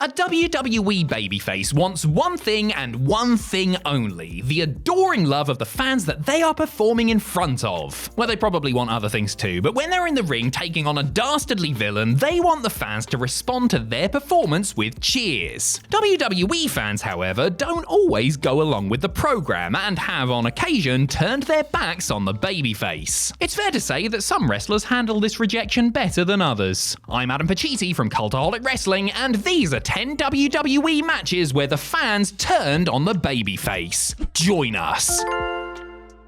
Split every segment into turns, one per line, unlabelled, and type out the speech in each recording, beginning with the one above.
A WWE babyface wants one thing and one thing only: the adoring love of the fans that they are performing in front of. Well, they probably want other things too, but when they're in the ring taking on a dastardly villain, they want the fans to respond to their performance with cheers. WWE fans, however, don't always go along with the program and have on occasion turned their backs on the babyface. It's fair to say that some wrestlers handle this rejection better than others. I'm Adam Pacitti from Cultaholic Wrestling, and these are 10 WWE matches where the fans turned on the babyface. Join us.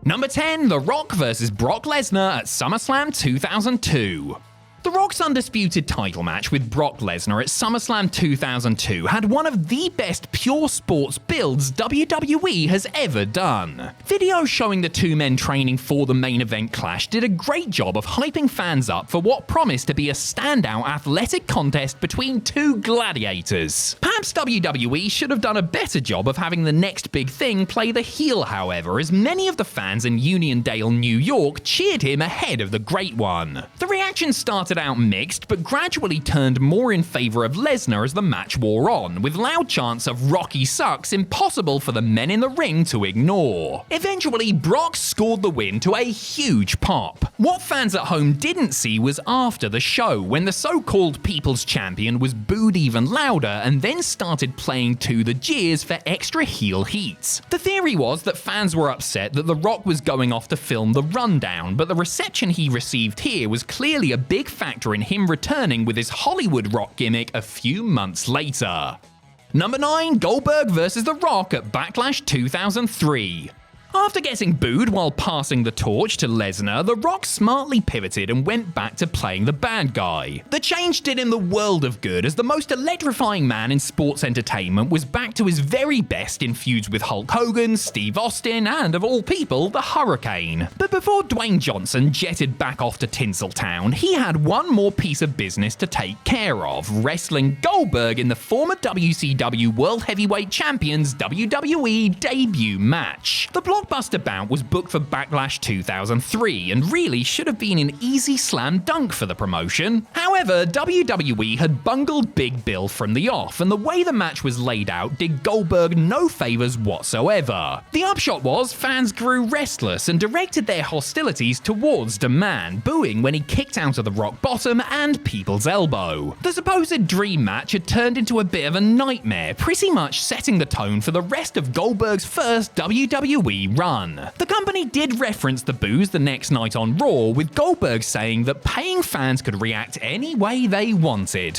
Number 10, The Rock vs. Brock Lesnar at SummerSlam 2002. The Rock's undisputed title match with Brock Lesnar at SummerSlam 2002 had one of the best pure sports builds WWE has ever done. Videos showing the two men training for the main event clash did a great job of hyping fans up for what promised to be a standout athletic contest between two gladiators. Perhaps WWE should have done a better job of having the next big thing play the heel, however, as many of the fans in Uniondale, New York cheered him ahead of the Great One. The reaction started out mixed, but gradually turned more in favor of Lesnar as the match wore on, with loud chants of "Rocky sucks" impossible for the men in the ring to ignore. Eventually, Brock scored the win to a huge pop. What fans at home didn't see was after the show, when the so-called People's Champion was booed even louder and then started playing to the jeers for extra heel heat. The theory was that fans were upset that The Rock was going off to film The Rundown, but the reception he received here was clearly a big factor in him returning with his Hollywood Rock gimmick a few months later. Number 9, Goldberg vs. The Rock at Backlash 2003. After getting booed while passing the torch to Lesnar, The Rock smartly pivoted and went back to playing the bad guy. The change did him the world of good, as the most electrifying man in sports entertainment was back to his very best in feuds with Hulk Hogan, Steve Austin, and, of all people, the Hurricane. But before Dwayne Johnson jetted back off to Tinseltown, he had one more piece of business to take care of: wrestling Goldberg in the former WCW World Heavyweight Champion's WWE debut match. The blockbuster bout was booked for Backlash 2003 and really should have been an easy slam dunk for the promotion. However, WWE had bungled Big Bill from the off, and the way the match was laid out did Goldberg no favors whatsoever. The upshot was fans grew restless and directed their hostilities towards the man, booing when he kicked out of the rock bottom and people's elbow. The supposed dream match had turned into a bit of a nightmare, pretty much setting the tone for the rest of Goldberg's first WWE run. The company did reference the boos the next night on Raw, with Goldberg saying that paying fans could react any way they wanted.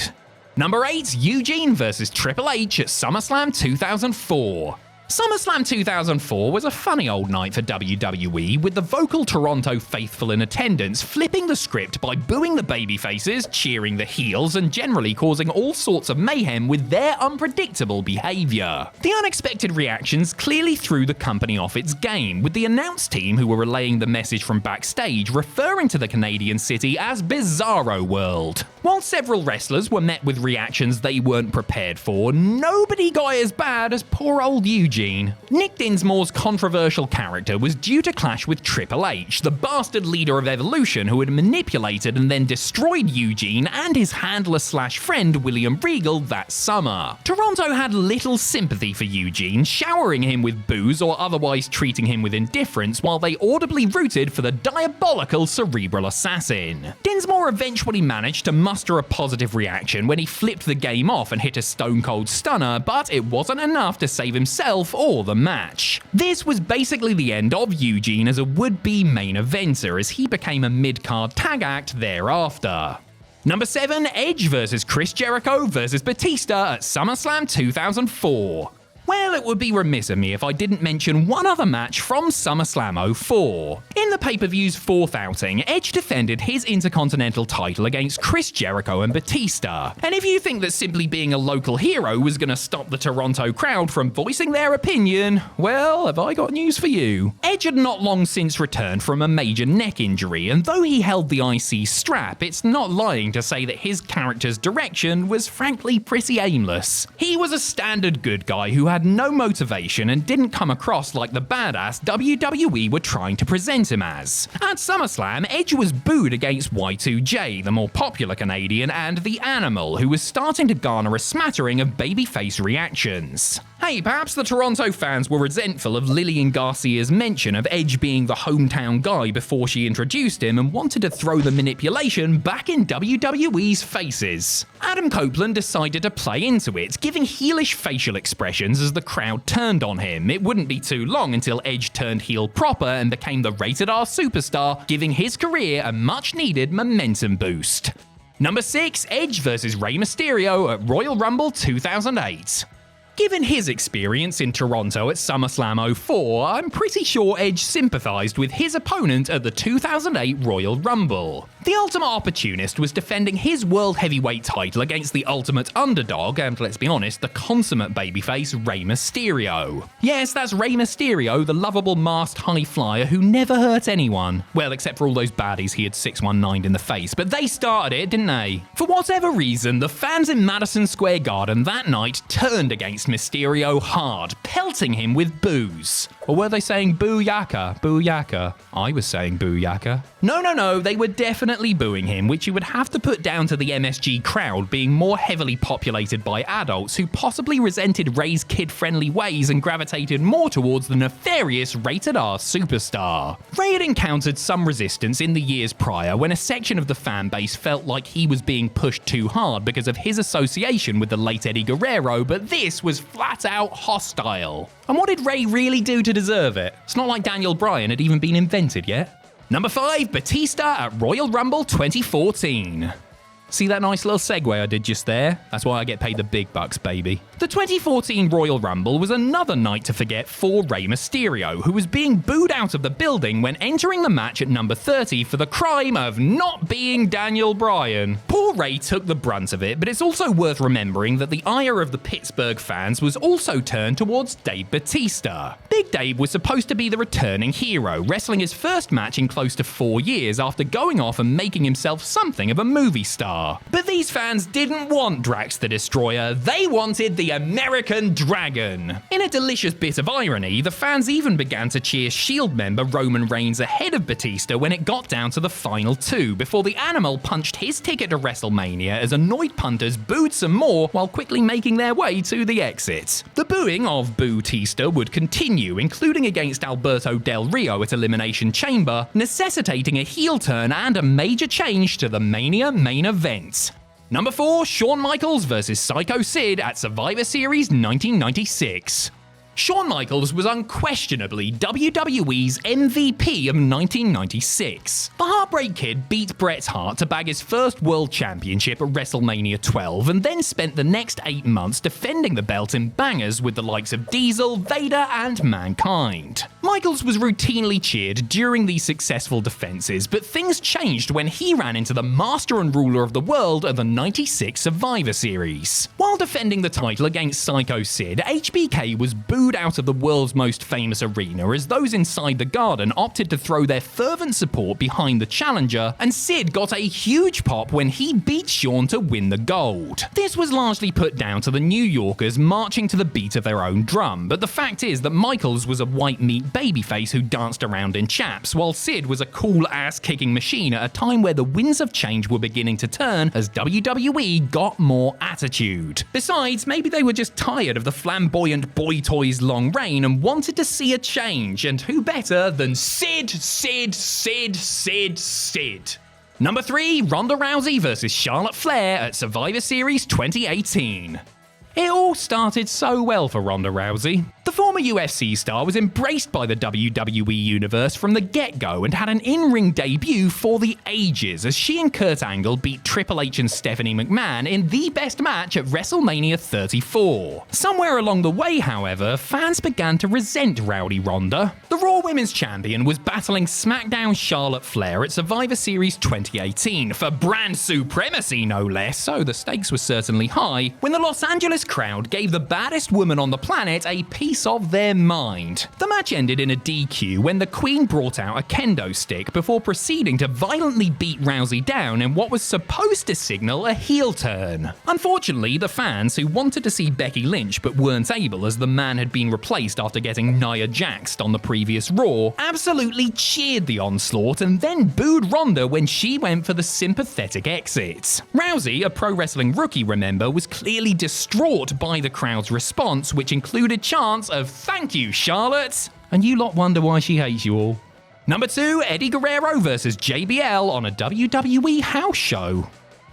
Number 8, Eugene vs. Triple H at SummerSlam 2004. SummerSlam 2004 was a funny old night for WWE, with the vocal Toronto faithful in attendance flipping the script by booing the babyfaces, cheering the heels, and generally causing all sorts of mayhem with their unpredictable behavior. The unexpected reactions clearly threw the company off its game, with the announce team who were relaying the message from backstage referring to the Canadian city as Bizarro World. While several wrestlers were met with reactions they weren't prepared for, nobody got as bad as poor old Eugene. Nick Dinsmore's controversial character was due to clash with Triple H, the bastard leader of Evolution who had manipulated and then destroyed Eugene and his handler/friend William Regal that summer. Toronto had little sympathy for Eugene, showering him with boos or otherwise treating him with indifference, while they audibly rooted for the diabolical cerebral assassin. Dinsmore eventually managed to muster a positive reaction when he flipped the game off and hit a stone cold stunner, but it wasn't enough to save himself or the match. This was basically the end of Eugene as a would-be main eventer, as he became a mid-card tag act thereafter. Number 7, Edge vs. Chris Jericho vs. Batista at SummerSlam 2004. Well, it would be remiss of me if I didn't mention one other match from SummerSlam 04. In the pay-per-view's fourth outing, Edge defended his Intercontinental title against Chris Jericho and Batista. And if you think that simply being a local hero was going to stop the Toronto crowd from voicing their opinion, well, have I got news for you. Edge had not long since returned from a major neck injury, and though he held the IC strap, it's not lying to say that his character's direction was frankly pretty aimless. He was a standard good guy who had had no motivation and didn't come across like the badass WWE were trying to present him as. At SummerSlam, Edge was booed against Y2J, the more popular Canadian, and The Animal, who was starting to garner a smattering of babyface reactions. Hey, perhaps the Toronto fans were resentful of Lillian Garcia's mention of Edge being the hometown guy before she introduced him and wanted to throw the manipulation back in WWE's faces. Adam Copeland decided to play into it, giving heelish facial expressions as the crowd turned on him. It wouldn't be too long until Edge turned heel proper and became the rated R superstar, giving his career a much-needed momentum boost. Number 6, Edge vs Rey Mysterio at Royal Rumble 2008. Given his experience in Toronto at SummerSlam 04, I'm pretty sure Edge sympathised with his opponent at the 2008 Royal Rumble. The Ultimate Opportunist was defending his World Heavyweight title against the ultimate underdog and, let's be honest, the consummate babyface Rey Mysterio. Yes, that's Rey Mysterio, the lovable masked high flyer who never hurt anyone. Well, except for all those baddies he had 619'd in the face, but they started it, didn't they? For whatever reason, the fans in Madison Square Garden that night turned against Mysterio hard, pelting him with boos. Or were they saying booyaka, booyaka? I was saying booyaka. No, they were definitely booing him, which you would have to put down to the MSG crowd being more heavily populated by adults who possibly resented Rey's kid-friendly ways and gravitated more towards the nefarious rated R superstar. Rey had encountered some resistance in the years prior when a section of the fan base felt like he was being pushed too hard because of his association with the late Eddie Guerrero, but this was flat out hostile. And what did Rey really do to deserve it? It's not like Daniel Bryan had even been invented yet. Number 5, Batista at Royal Rumble 2014. See that nice little segue I did just there? That's why I get paid the big bucks, baby. The 2014 Royal Rumble was another night to forget for Rey Mysterio, who was being booed out of the building when entering the match at number 30 for the crime of not being Daniel Bryan. Poor Rey took the brunt of it, but it's also worth remembering that the ire of the Pittsburgh fans was also turned towards Dave Batista. Big Dave was supposed to be the returning hero, wrestling his first match in close to 4 years after going off and making himself something of a movie star. But these fans didn't want Drax the Destroyer, they wanted the American Dragon. In a delicious bit of irony, the fans even began to cheer Shield member Roman Reigns ahead of Batista when it got down to the final 2, before the Animal punched his ticket to WrestleMania as annoyed punters booed some more while quickly making their way to the exit. The booing of Batista would continue, including against Alberto Del Rio at Elimination Chamber, necessitating a heel turn and a major change to the Mania main event. Number 4, Shawn Michaels vs Sycho Sid at Survivor Series 1996. Shawn Michaels was unquestionably WWE's MVP of 1996. The Heartbreak Kid beat Bret Hart to bag his first world championship at WrestleMania 12 and then spent the next 8 months defending the belt in bangers with the likes of Diesel, Vader, and Mankind. Michaels was routinely cheered during these successful defenses, but things changed when he ran into the master and ruler of the world of the 96 Survivor Series. While defending the title against Sycho Sid, HBK was booed out of the world's most famous arena as those inside the Garden opted to throw their fervent support behind the challenger, and Sid got a huge pop when he beat Shawn to win the gold. This was largely put down to the New Yorkers marching to the beat of their own drum, but the fact is that Michaels was a white meat babyface who danced around in chaps, while Sid was a cool ass-kicking machine at a time where the winds of change were beginning to turn as WWE got more attitude. Besides, maybe they were just tired of the flamboyant boy toys long reign and wanted to see a change, and who better than Sid. Number 3, Ronda Rousey vs Charlotte Flair at Survivor Series 2018. It all started so well for Ronda Rousey. The former UFC star was embraced by the WWE universe from the get-go and had an in-ring debut for the ages as she and Kurt Angle beat Triple H and Stephanie McMahon in the best match at WrestleMania 34. Somewhere along the way, however, fans began to resent Rowdy Ronda. The Raw Women's Champion was battling SmackDown Charlotte Flair at Survivor Series 2018 for brand supremacy, no less, so the stakes were certainly high when the Los Angeles crowd gave the baddest woman on the planet a piece piece of their mind. The match ended in a DQ when the Queen brought out a kendo stick before proceeding to violently beat Rousey down in what was supposed to signal a heel turn. Unfortunately, the fans who wanted to see Becky Lynch but weren't able as the man had been replaced after getting Nia Jaxed on the previous Raw, absolutely cheered the onslaught and then booed Ronda when she went for the sympathetic exit. Rousey, a Pro Wrestling rookie, remember, was clearly distraught by the crowd's response, which included chants of "Thank you, Charlotte!" And you lot wonder why she hates you all. Number 2, Eddie Guerrero vs JBL on a WWE house show.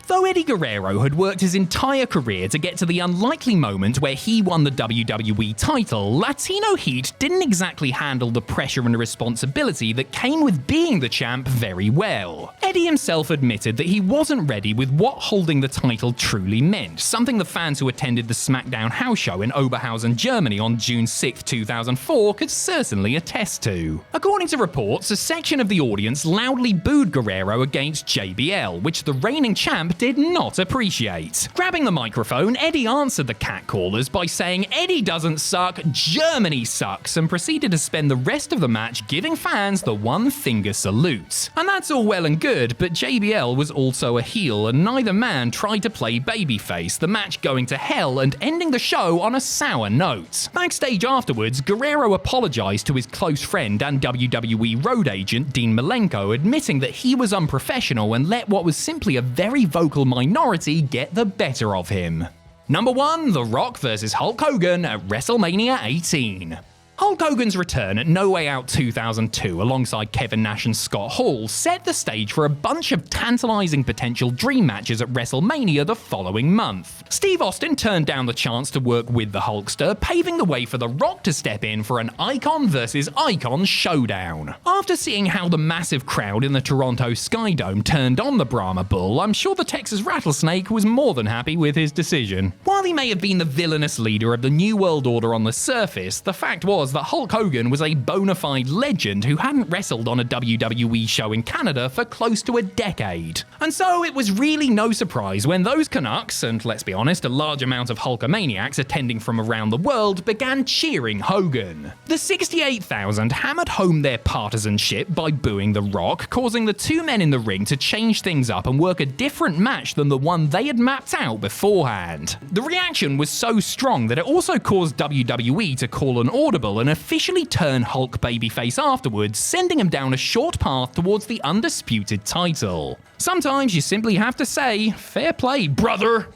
Though Eddie Guerrero had worked his entire career to get to the unlikely moment where he won the WWE title, Latino Heat didn't exactly handle the pressure and responsibility that came with being the champ very well. Eddie himself admitted that he wasn't ready with what holding the title truly meant, something the fans who attended the SmackDown house show in Oberhausen, Germany on June 6, 2004 could certainly attest to. According to reports, a section of the audience loudly booed Guerrero against JBL, which the reigning champ did not appreciate. Grabbing the microphone, Eddie answered the catcallers by saying Eddie doesn't suck, Germany sucks, and proceeded to spend the rest of the match giving fans the one-finger salute. And that's all well and good, but JBL was also a heel and neither man tried to play babyface, the match going to hell and ending the show on a sour note. Backstage afterwards, Guerrero apologized to his close friend and WWE road agent Dean Malenko, admitting that he was unprofessional and let what was simply a very vocal minority get the better of him. Number 1, The Rock vs Hulk Hogan at WrestleMania 18. Hulk Hogan's return at No Way Out 2002 alongside Kevin Nash and Scott Hall set the stage for a bunch of tantalizing potential dream matches at WrestleMania the following month. Steve Austin turned down the chance to work with the Hulkster, paving the way for The Rock to step in for an icon versus icon showdown. After seeing how the massive crowd in the Toronto Skydome turned on the Brahma Bull, I'm sure the Texas Rattlesnake was more than happy with his decision. While he may have been the villainous leader of the New World Order on the surface, the fact was that Hulk Hogan was a bona fide legend who hadn't wrestled on a WWE show in Canada for close to a decade. And so it was really no surprise when those Canucks, and let's be honest, a large amount of Hulkamaniacs attending from around the world, began cheering Hogan. The 68,000 hammered home their partisanship by booing The Rock, causing the two men in the ring to change things up and work a different match than the one they had mapped out beforehand. The reaction was so strong that it also caused WWE to call an audible and officially turn Hulk babyface afterwards, sending him down a short path towards the undisputed title. Sometimes you simply have to say, fair play, brother.